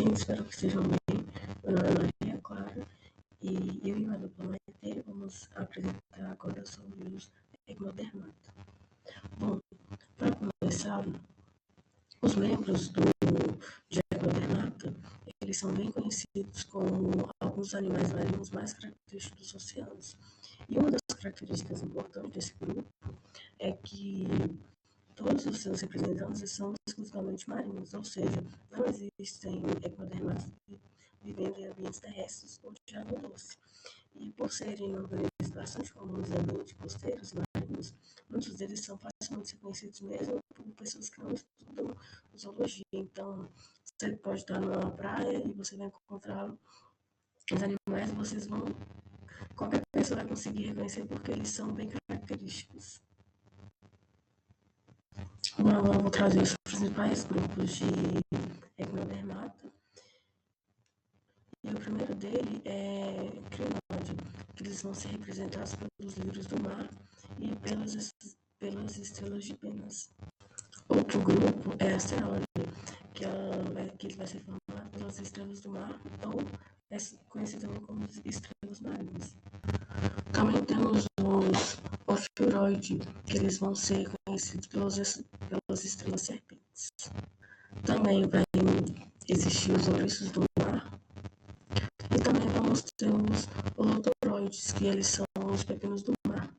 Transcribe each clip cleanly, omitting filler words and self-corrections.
gente, espero que estejam bem. Meu nome é Maria Clara e eu e a dupla Maite vamos apresentar agora sobre os ectodermatos. Bom, para começar, os membros de ectodermata, eles são bem conhecidos como alguns animais marinhos mais característicos dos oceanos. E uma das características importantes desse grupo é que todos os seus representantes são exclusivamente marinhos, ou seja, não existem ectodermatos vivendo em ambientes terrestres ou de água doce. E por serem organismos bastante comuns em ambientes costeiros e marinhos, muitos deles são facilmente reconhecidos mesmo por pessoas que não estudam zoologia. Então, você pode estar numa praia e você vai encontrar os animais, qualquer pessoa vai conseguir reconhecer porque eles são bem característicos. Bom, agora eu vou trazer os principais grupos de ectodermata. E o primeiro dele é crinóide, que eles vão ser representados pelos lírios do mar e pelas estrelas de penas. Outro grupo é asteroide, que ele vai ser formado pelas estrelas do mar, ou é conhecido também como estrelas marinhas. Também temos os ofiuroides, que eles vão ser conhecidos pelas estrelas serpentes. Também vai existir os ouriços do mar. E também vamos ter os holotoroides, que eles são os pepinos do mar.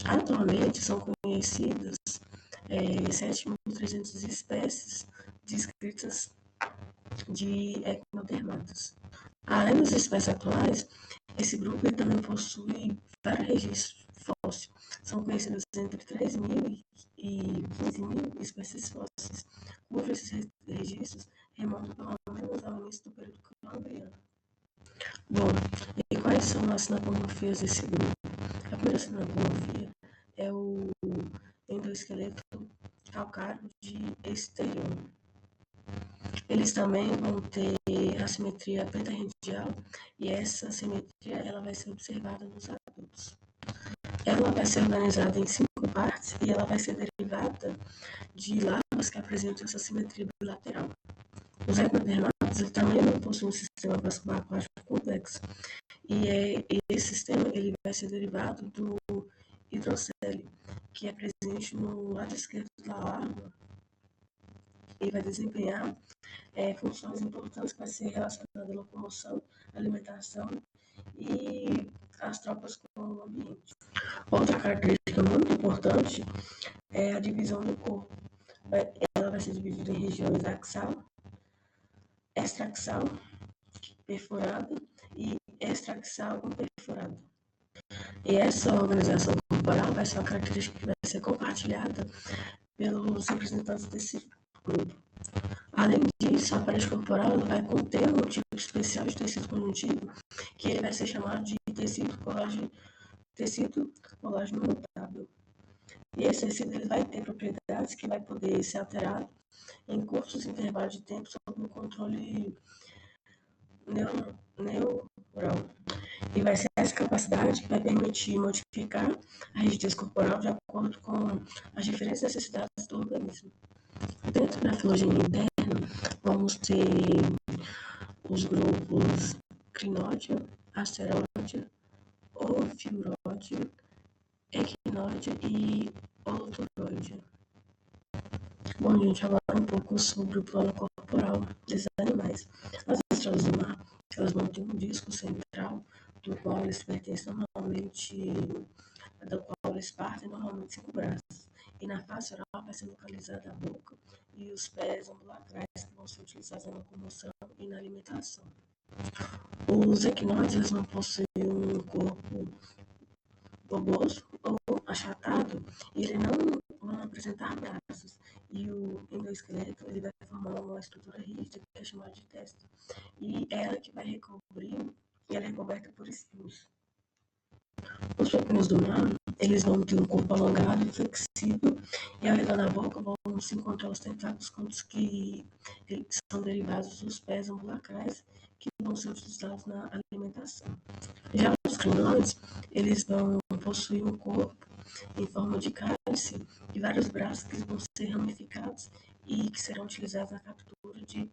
Atualmente são conhecidas 7.300 espécies descritas de ectodermatas. Além das espécies atuais, esse grupo ele também possui vários registros fósseis. São conhecidos entre 3.000 e 15.000 espécies fósseis, cujos registros remontam pelo menos ao início do período cambriano. Bom, e quais são as sinapomorfias desse grupo? A primeira sinapomorfia é o endoesqueleto calcário de Esterion. Eles também vão ter a simetria petarradial e essa simetria ela vai ser observada nos adultos. Ela vai ser organizada em 5 partes e ela vai ser derivada de larvas que apresentam essa simetria bilateral. Os ectodermatos também não possuem um sistema vascular aquático complexo e esse sistema ele vai ser derivado do hidrocele, que é presente no lado esquerdo da larva e vai desempenhar funções importantes que vai ser relacionada à locomoção, alimentação e as tropas com o ambiente. Outra característica muito importante é a divisão do corpo. Ela vai ser dividida em regiões axal, extraaxal, perfurada e extraaxal imperfurada. E essa organização corporal vai ser uma característica que vai ser compartilhada pelos representantes desse grupo. Além disso, a parede corporal vai conter um tipo especial de tecido conjuntivo que ele vai ser chamado de tecido colágeno mutável. E esse tecido ele vai ter propriedades que vai poder ser alterado em curtos intervalos de tempo sob o controle neural. E vai ser essa capacidade que vai permitir modificar a rigidez corporal de acordo com as diferentes necessidades do organismo. Dentro da filogenia interna, vamos ter os grupos crinóide, asteroide, ofiuroide, equinoide e holotoroide. Bom, gente, agora um pouco sobre o plano corporal desses animais. As estrelas do mar, elas vão ter um disco central, do qual eles partem normalmente 5 braços. E na face oral vai ser localizada a boca e os pés ambulacrais, que vão ser utilizados na locomoção e na alimentação. Os equinoides eles vão possuir um corpo globoso ou achatado e ele não vão apresentar braços. E o endoesqueleto ele vai formar uma estrutura rígida que é chamada de testa. E ela que vai recobrir, e ela é recoberta por espinhos. Os pepinos do mar, eles vão ter um corpo alongado e flexível, e ao redor da boca vão se encontrar os tentáculos que são derivados dos pés ambulacrais, que vão ser utilizados na alimentação. Já os crinoides, eles vão possuir um corpo em forma de cálice e vários braços que vão ser ramificados e que serão utilizados na captura de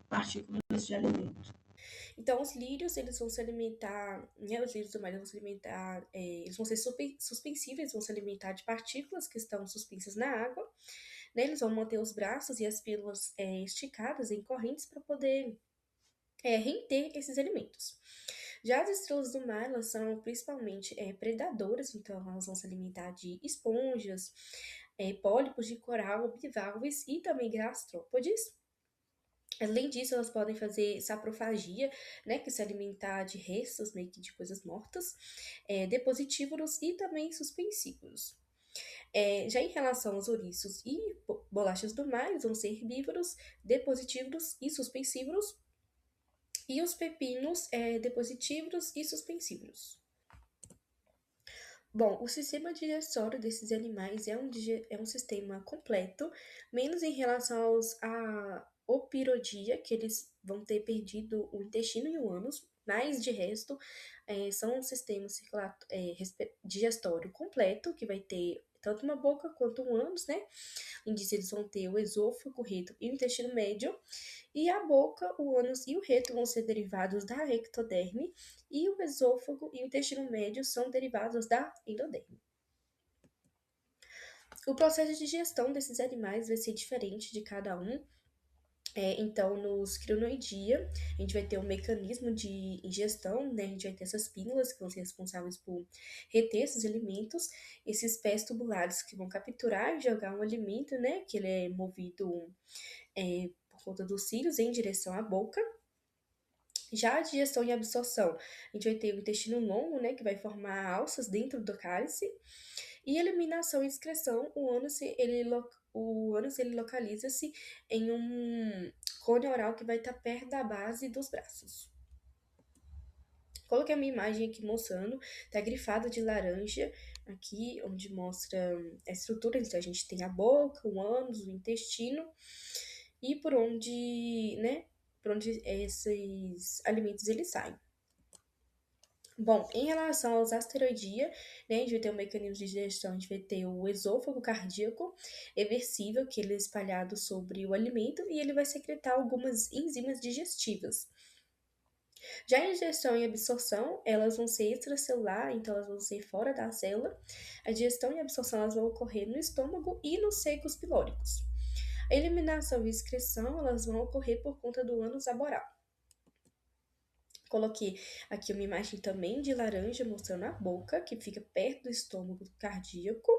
partículas de alimento. Então, os lírios, eles vão se alimentar, né, os lírios do mar, eles vão se alimentar, eles vão ser suspensíveis, eles vão se alimentar de partículas que estão suspensas na água, né, eles vão manter os braços e as pílulas esticadas em correntes para poder render esses alimentos. Já as estrelas do mar, elas são principalmente predadoras, então elas vão se alimentar de esponjas, pólipos de coral, bivalves e também gastrópodes. Além disso, elas podem fazer saprofagia, né, que se alimentar de restos, meio que de coisas mortas, depositívoros e também suspensívoros. Já em relação aos ouriços e bolachas do mar, eles vão ser herbívoros, depositívoros e suspensívoros, e os pepinos, depositívoros e suspensívoros. Bom, o sistema digestório desses animais é um sistema completo, menos em relação à opirodia, que eles vão ter perdido o intestino e o ânus, mas de resto, são um sistema digestório completo, que vai ter tanto uma boca quanto um ânus, né? Além disso, eles vão ter o esôfago, o reto e o intestino médio, e a boca, o ânus e o reto vão ser derivados da ectoderme, e o esôfago e o intestino médio são derivados da endoderme. O processo de digestão desses animais vai ser diferente de cada um. Então, nos crinoidia, a gente vai ter um mecanismo de ingestão, né? A gente vai ter essas pílulas que vão ser responsáveis por reter esses alimentos, esses pés tubulares que vão capturar e jogar um alimento, né? Que ele é movido por conta dos cílios em direção à boca. Já a digestão e absorção, a gente vai ter o intestino longo, né, que vai formar alças dentro do cálice, e eliminação e excreção, o ânus ele localiza-se em um cone oral que vai estar perto da base dos braços. Coloquei a minha imagem aqui mostrando, tá grifado de laranja, aqui onde mostra a estrutura, então a gente tem a boca, o ânus, o intestino, e por onde esses alimentos eles saem. Bom, em relação aos asteroidia, né, a gente vai ter um mecanismo de digestão, a gente vai ter o esôfago cardíaco reversível, que ele é espalhado sobre o alimento e ele vai secretar algumas enzimas digestivas. Já em digestão e absorção, elas vão ser extracelular, então elas vão ser fora da célula. A digestão e absorção elas vão ocorrer no estômago e nos secos pilóricos. A eliminação e excreção elas vão ocorrer por conta do ânus aboral. Coloquei aqui uma imagem também de laranja mostrando a boca, que fica perto do estômago cardíaco,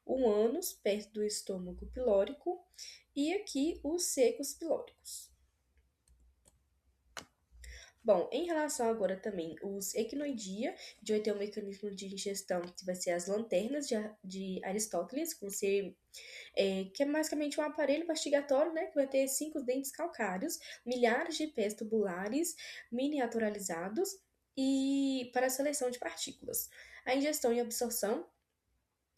o ânus perto do estômago pilórico e aqui os secos pilóricos. Bom, em relação agora também os equinoidia, a gente vai ter um mecanismo de ingestão que vai ser as lanternas de Aristóteles, que é basicamente um aparelho mastigatório, né, que vai ter 5 dentes calcários, milhares de pés tubulares miniaturalizados e para a seleção de partículas. A ingestão e absorção,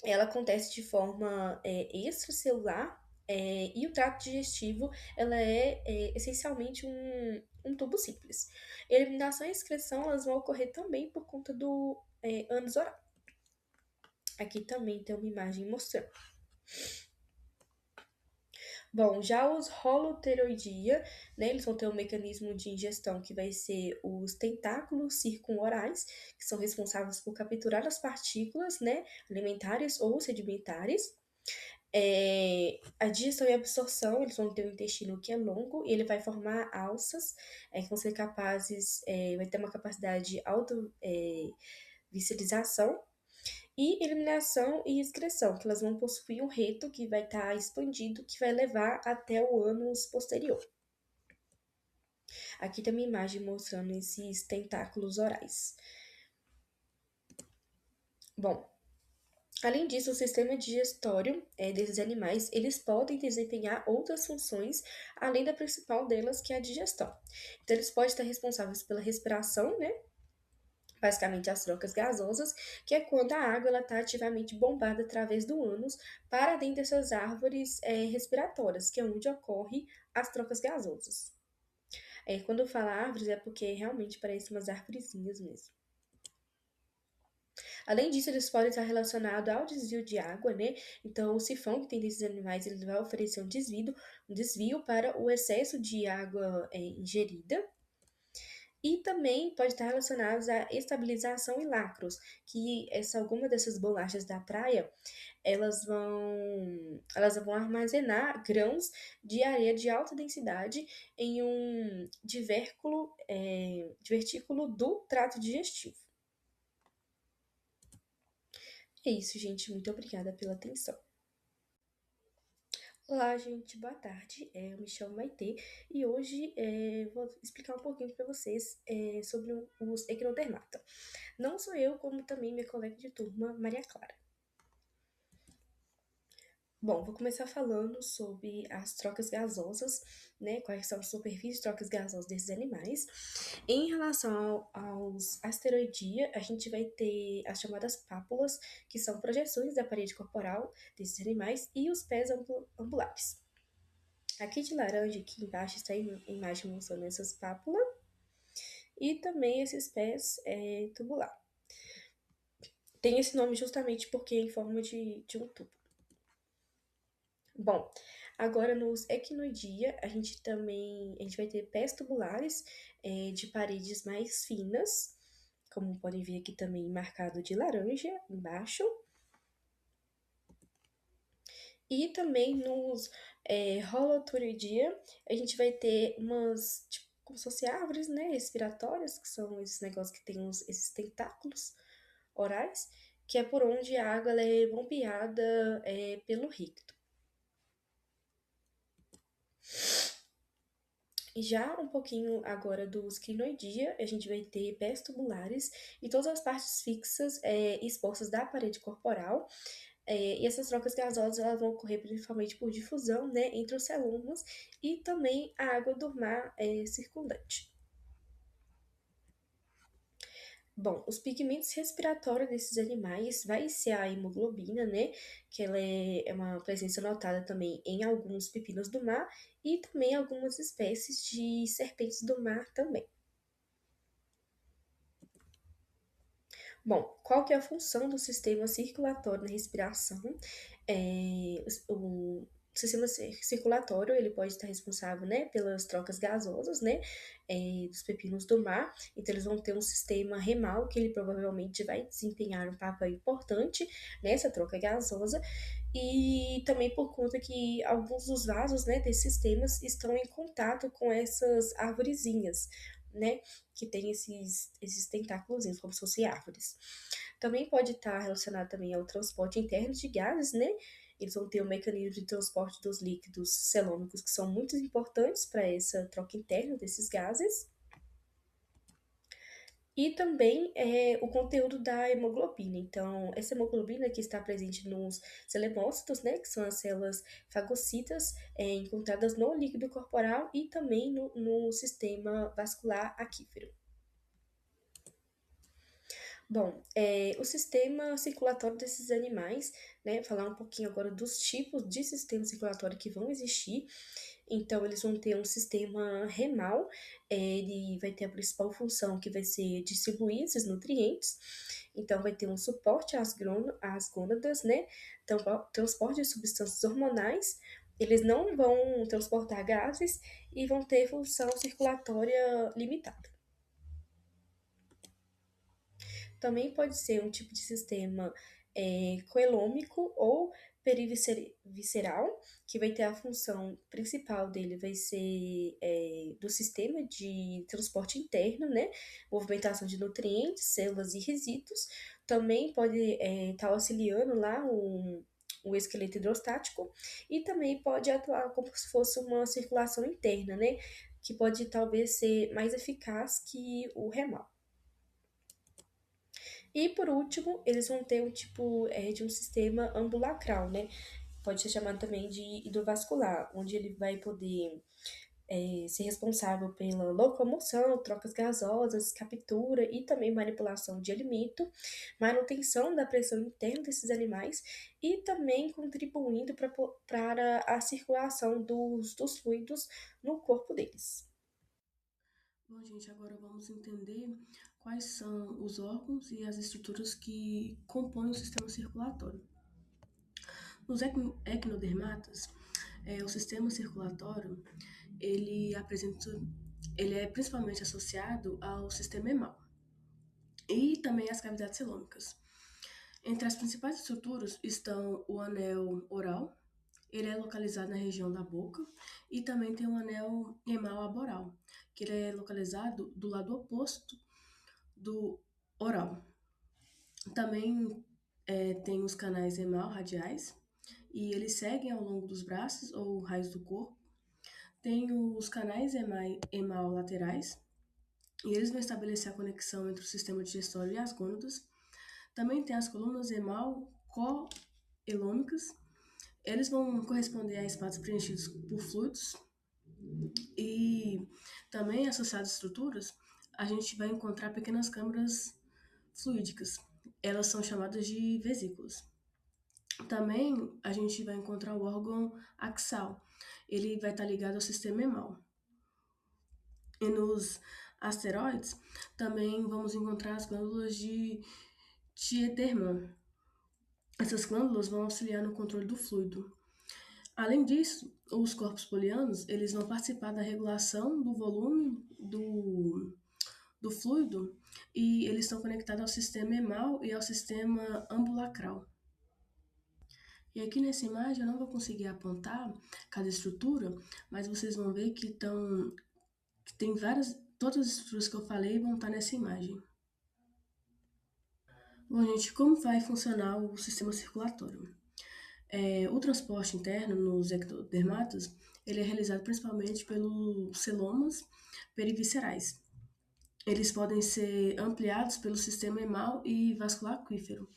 ela acontece de forma extracelular, e o trato digestivo ela é essencialmente um tubo simples. Eliminação e excreção elas vão ocorrer também por conta do ânus oral. Aqui também tem uma imagem mostrando. Bom, já os holoteroidia, né, eles vão ter um mecanismo de ingestão que vai ser os tentáculos circumorais, que são responsáveis por capturar as partículas, né, alimentares ou sedimentares. A digestão e absorção, eles vão ter um intestino que é longo e ele vai formar alças, que vão ser capazes, vai ter uma capacidade de auto-viscerização, e eliminação e excreção, que elas vão possuir um reto que vai estar expandido, que vai levar até o ânus posterior. Aqui tem uma imagem mostrando esses tentáculos orais. Bom, além disso, o sistema digestório desses animais, eles podem desempenhar outras funções, além da principal delas, que é a digestão. Então, eles podem estar responsáveis pela respiração, né? Basicamente as trocas gasosas, que é quando a água está ativamente bombada através do ânus para dentro dessas árvores respiratórias, que é onde ocorrem as trocas gasosas. Quando eu falo árvores, é porque realmente parece umas arvorezinhas mesmo. Além disso, eles podem estar relacionados ao desvio de água, né? Então, o sifão que tem desses animais, ele vai oferecer um desvio para o excesso de água ingerida. E também pode estar relacionados à estabilização e lacros, que alguma dessas bolachas da praia, elas vão armazenar grãos de areia de alta densidade em um divertículo do trato digestivo. É isso, gente. Muito obrigada pela atenção. Olá, gente. Boa tarde. Eu me chamo Maitê e hoje vou explicar um pouquinho para vocês sobre os equinodermata. Não sou eu, como também minha colega de turma, Maria Clara. Bom, vou começar falando sobre as trocas gasosas, né? Quais são as superfícies de trocas gasosas desses animais. Em relação aos asteroidia, a gente vai ter as chamadas pápulas, que são projeções da parede corporal desses animais, e os pés ambulares. Aqui de laranja, aqui embaixo, está a imagem mostrando essas pápulas e também esses pés tubular. Tem esse nome justamente porque é em forma de um tubo. Bom, agora nos equinoidia, a gente vai ter pés tubulares de paredes mais finas, como podem ver aqui também marcado de laranja embaixo. E também nos holoturidia, a gente vai ter umas, tipo, como se fossem árvores, né, respiratórias, que são esses negócios que tem esses tentáculos orais, que é por onde a água ela é bombeada pelo ricto. E já um pouquinho agora dos crinoidia, a gente vai ter pés tubulares e todas as partes fixas expostas da parede corporal. E essas trocas gasosas elas vão ocorrer principalmente por difusão, né, entre os celumas e também a água do mar circundante. Bom, os pigmentos respiratórios desses animais vai ser a hemoglobina, né? Que ela é uma presença notada também em alguns pepinos do mar e também algumas espécies de serpentes do mar também. Bom, qual que é a função do sistema circulatório na respiração? O sistema circulatório ele pode estar responsável, né, pelas trocas gasosas, né, dos pepinos do mar. Então eles vão ter um sistema remal que ele provavelmente vai desempenhar um papel importante nessa troca gasosa e também por conta que alguns dos vasos, né, desses sistemas estão em contato com essas arvorezinhas, né, que tem esses tentáculos como se fossem árvores. Também pode estar relacionado também ao transporte interno de gases, né? Eles vão ter um mecanismo de transporte dos líquidos celômicos que são muito importantes para essa troca interna desses gases. E também o conteúdo da hemoglobina. Então, essa hemoglobina que está presente nos celemócitos, né, que são as células fagocitas encontradas no líquido corporal e também no sistema vascular aquífero. Bom, o sistema circulatório desses animais, né? Falar um pouquinho agora dos tipos de sistema circulatório que vão existir. Então, eles vão ter um sistema remal, ele vai ter a principal função que vai ser distribuir esses nutrientes. Então, vai ter um suporte às gônadas, né? Então, transporte de substâncias hormonais. Eles não vão transportar gases e vão ter função circulatória limitada. Também pode ser um tipo de sistema coelômico ou perivisceral, que vai ter a função principal dele, vai ser do sistema de transporte interno, né? Movimentação de nutrientes, células e resíduos. Também pode estar auxiliando lá o esqueleto hidrostático e também pode atuar como se fosse uma circulação interna, né? Que pode talvez ser mais eficaz que o remal. E por último, eles vão ter um tipo de um sistema ambulacral, né? Pode ser chamado também de hidrovascular, onde ele vai poder ser responsável pela locomoção, trocas gasosas, captura e também manipulação de alimento, manutenção da pressão interna desses animais e também contribuindo para a circulação dos fluidos no corpo deles. Bom, gente, agora vamos entender quais são os órgãos e as estruturas que compõem o sistema circulatório. Nos equinodermatas, o sistema circulatório, ele apresenta, ele é principalmente associado ao sistema emal e também às cavidades celômicas. Entre as principais estruturas estão o anel oral, ele é localizado na região da boca, e também tem o anel emal aboral, que ele é localizado do lado oposto do oral. Também tem os canais emal radiais, e eles seguem ao longo dos braços ou raios do corpo. Tem os canais emal laterais, e eles vão estabelecer a conexão entre o sistema digestório e as gônadas. Também tem as colunas emal coelômicas, eles vão corresponder a espaços preenchidos por fluidos. E também associadas às estruturas, a gente vai encontrar pequenas câmaras fluídicas. Elas são chamadas de vesículas. Também a gente vai encontrar o órgão axal. Ele vai estar ligado ao sistema emal. E nos asteroides, também vamos encontrar as glândulas de Tiedemann. Essas glândulas vão auxiliar no controle do fluido. Além disso, os corpos polianos, eles vão participar da regulação do volume do fluido, e eles estão conectados ao sistema emal e ao sistema ambulacral. E aqui nessa imagem eu não vou conseguir apontar cada estrutura, mas vocês vão ver que tem todas as estruturas que eu falei vão estar nessa imagem. Bom, gente, como vai funcionar o sistema circulatório? O transporte interno nos ectodermatas, ele é realizado principalmente pelos celomas periviscerais. Eles podem ser ampliados pelo sistema emal e vascular aquífero.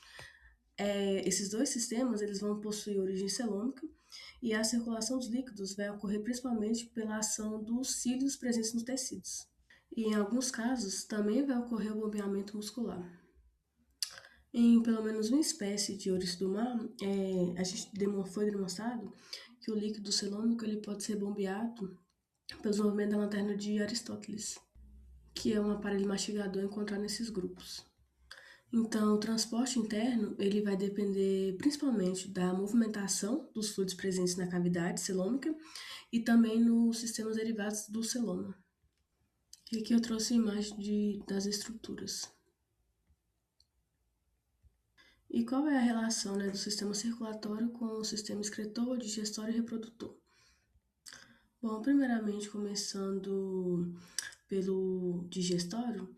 Esses dois sistemas, eles vão possuir origem celômica, e a circulação dos líquidos vai ocorrer principalmente pela ação dos cílios presentes nos tecidos. E em alguns casos, também vai ocorrer o bombeamento muscular. Em pelo menos uma espécie de ouriço do mar, foi demonstrado que o líquido celômico ele pode ser bombeado pelo desenvolvimento da lanterna de Aristóteles, que é um aparelho mastigador encontrado nesses grupos. Então, o transporte interno ele vai depender principalmente da movimentação dos fluidos presentes na cavidade celômica e também nos sistemas derivados do celoma. E aqui eu trouxe a imagem das estruturas. E qual é a relação, do sistema circulatório com o sistema excretor, digestório e reprodutor? Bom, primeiramente, começando pelo digestório,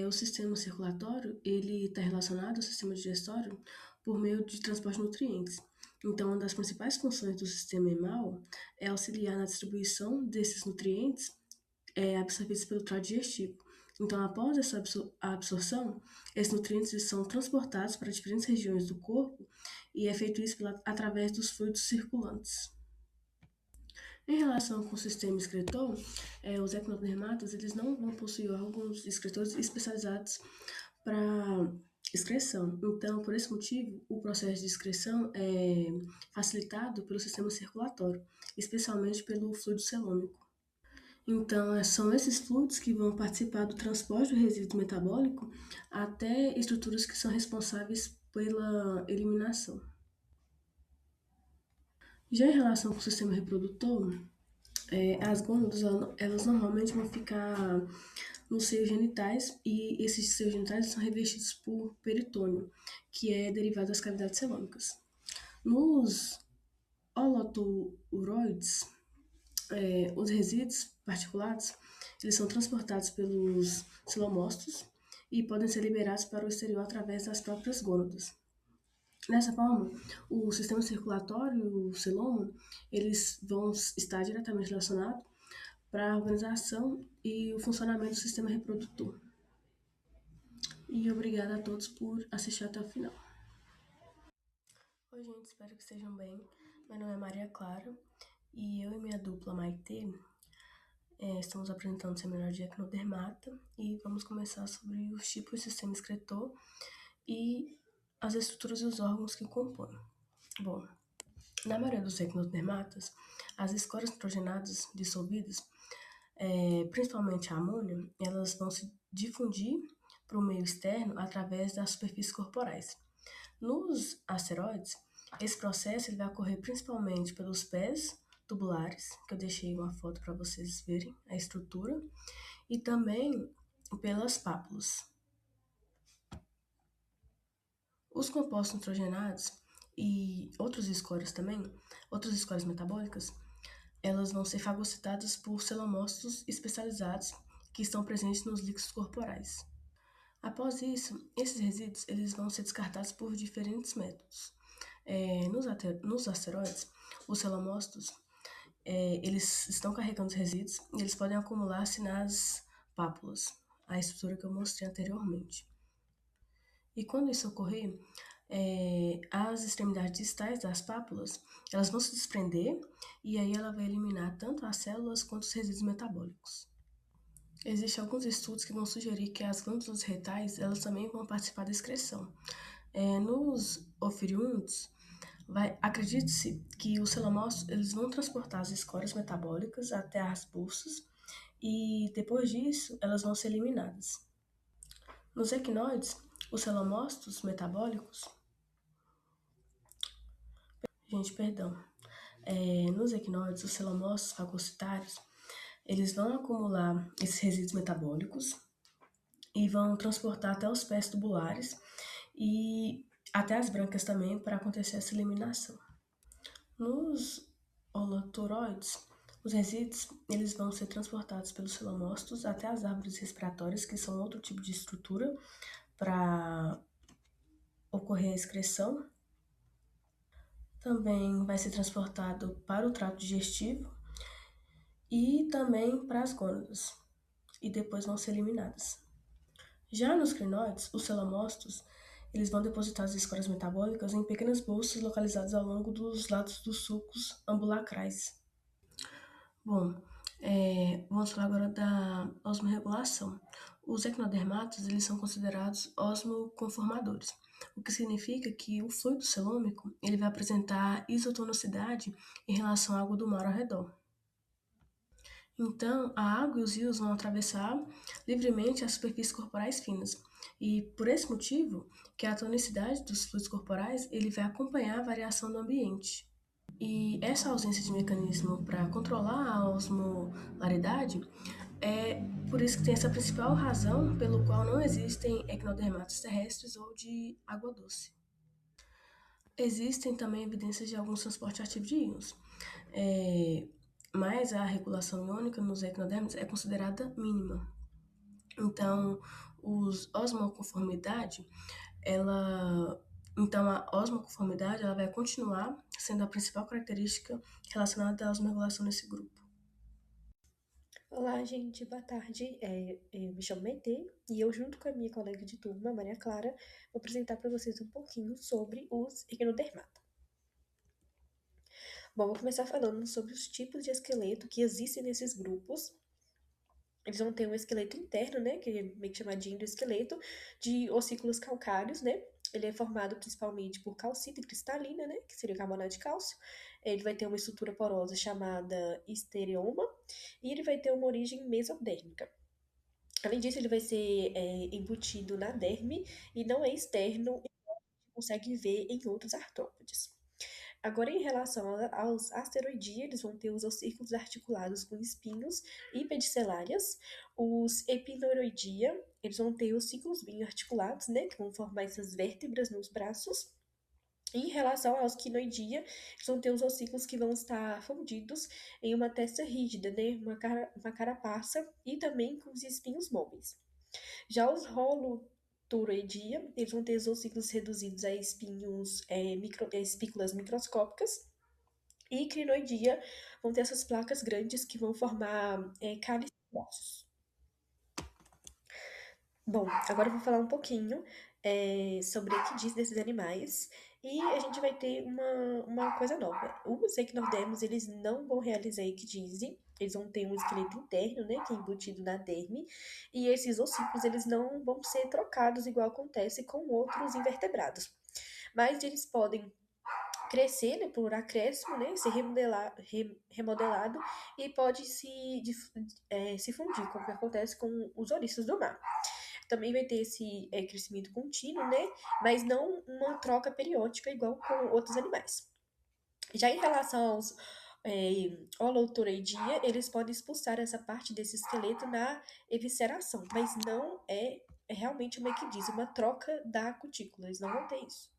o sistema circulatório ele está relacionado ao sistema digestório por meio de transporte de nutrientes. Então, uma das principais funções do sistema emal é auxiliar na distribuição desses nutrientes absorvidos pelo trato digestivo. Então, após essa absorção, esses nutrientes são transportados para diferentes regiões do corpo, e é feito isso através dos fluidos circulantes. Em relação com o sistema excretor, os ectodermatas eles não vão possuir órgãos excretores especializados para excreção. Então, por esse motivo, o processo de excreção é facilitado pelo sistema circulatório, especialmente pelo fluido celômico. Então, são esses fluidos que vão participar do transporte do resíduo metabólico até estruturas que são responsáveis pela eliminação. Já em relação com o sistema reprodutor, as gônadas, elas normalmente vão ficar nos seios genitais, e esses seios genitais são revestidos por peritônio, que é derivado das cavidades celômicas. Nos holothuroides, os resíduos particulados, eles são transportados pelos celomócitos e podem ser liberados para o exterior através das próprias gônadas. Dessa forma, o sistema circulatório e o celoma, eles vão estar diretamente relacionados para a organização e o funcionamento do sistema reprodutor. E obrigada a todos por assistir até o final. Oi, gente, espero que estejam bem. Meu nome é Maria Clara e eu e minha dupla Maitê estamos apresentando o seminário de Ecnodermata, e vamos começar sobre os tipos de sistema excretor e as estruturas e os órgãos que compõem. Bom, na maioria dos ectodermatas, as escórias nitrogenadas dissolvidas, principalmente a amônia, elas vão se difundir para o meio externo através das superfícies corporais. Nos asteroides, esse processo ele vai ocorrer principalmente pelos pés tubulares, que eu deixei uma foto para vocês verem a estrutura, e também pelas pápulas. Os compostos nitrogenados e outros escórias também, outras escórias metabólicas, elas vão ser fagocitadas por celomócitos especializados que estão presentes nos líquidos corporais. Após isso, esses resíduos eles vão ser descartados por diferentes métodos. Nos asteroides, os celomócitos eles estão carregando os resíduos e eles podem acumular-se nas pápulas, a estrutura que eu mostrei anteriormente. E quando isso ocorrer, as extremidades distais das pápulas elas vão se desprender e aí ela vai eliminar tanto as células quanto os resíduos metabólicos. Existem alguns estudos que vão sugerir que as glândulas retais elas também vão participar da excreção. Nos oferiúndios, acredite-se que os celomócitos eles vão transportar as escórias metabólicas até as bolsas e depois disso elas vão ser eliminadas. Nos equinoides, os celomócitos metabólicos, nos equinoides, os celomócitos fagocitários, eles vão acumular esses resíduos metabólicos e vão transportar até os pés tubulares e até as brancas também para acontecer essa eliminação. Nos holotoroides, os resíduos eles vão ser transportados pelos celomócitos até as árvores respiratórias, que são outro tipo de estrutura para ocorrer a excreção. Também vai ser transportado para o trato digestivo e também para as gônadas, e depois vão ser eliminadas. Já nos crinoides, os celomócitos eles vão depositar as escórias metabólicas em pequenas bolsas localizadas ao longo dos lados dos sulcos ambulacrais. Bom, vamos falar agora da osmorregulação. Os equinodermatos eles são considerados osmoconformadores, o que significa que o fluido celômico ele vai apresentar isotonicidade em relação à água do mar ao redor. Então, a água e os rios vão atravessar livremente as superfícies corporais finas. E por esse motivo, que a tonicidade dos fluidos corporais ele vai acompanhar a variação do ambiente. E essa ausência de mecanismo para controlar a osmolaridade é por isso que tem essa principal razão pelo qual não existem equinodermatos terrestres ou de água doce. Existem também evidências de alguns transportes ativos de íons, mas a regulação iônica nos equinodermos é considerada mínima. Então, a osmoconformidade ela vai continuar sendo a principal característica relacionada à osmorregulação nesse grupo. Olá, gente, boa tarde. Eu me chamo Maitê e eu, junto com a minha colega de turma, Maria Clara, vou apresentar para vocês um pouquinho sobre os equinodermata. Bom, vou começar falando sobre os tipos de esqueleto que existem nesses grupos. Eles vão ter um esqueleto interno, né, que é meio que chamadinho do esqueleto, de ossículos calcários, né? Ele é formado principalmente por calcita e cristalina, né, que seria carbonato de cálcio. Ele vai ter uma estrutura porosa chamada estereoma e ele vai ter uma origem mesodérmica. Além disso, ele vai ser embutido na derme e não é externo e a gente consegue ver em outros artrópodes. Agora, em relação aos asteroidia, eles vão ter os ossículos articulados com espinhos e pedicelárias. Os epineuroidia, eles vão ter os ciclos bem articulados, né, que vão formar essas vértebras nos braços. Em relação aos quinoidia, eles vão ter os ossículos que vão estar fundidos em uma testa rígida, né, uma carapaça e também com os espinhos móveis. Já os holoturoidia, eles vão ter os ossículos reduzidos a espinhos, espículas microscópicas. E crinoidia vão ter essas placas grandes que vão formar cálices grossos. Bom, agora eu vou falar um pouquinho sobre o que diz desses animais. E a gente vai ter uma coisa nova. Os equinodermos, eles não vão realizar ecdise. Eles vão ter um esqueleto interno, né, que é embutido na derme. E esses ossículos, eles não vão ser trocados igual acontece com outros invertebrados. Mas eles podem crescer, né, por acréscimo, né, ser remodelado e pode se fundir, como que acontece com os ouriços do mar. também vai ter esse crescimento contínuo, né? Mas não uma troca periódica igual com outros animais. Já em relação aos Holotureidia, eles podem expulsar essa parte desse esqueleto na evisceração, mas não é realmente uma equidise, uma troca da cutícula, eles não vão ter isso.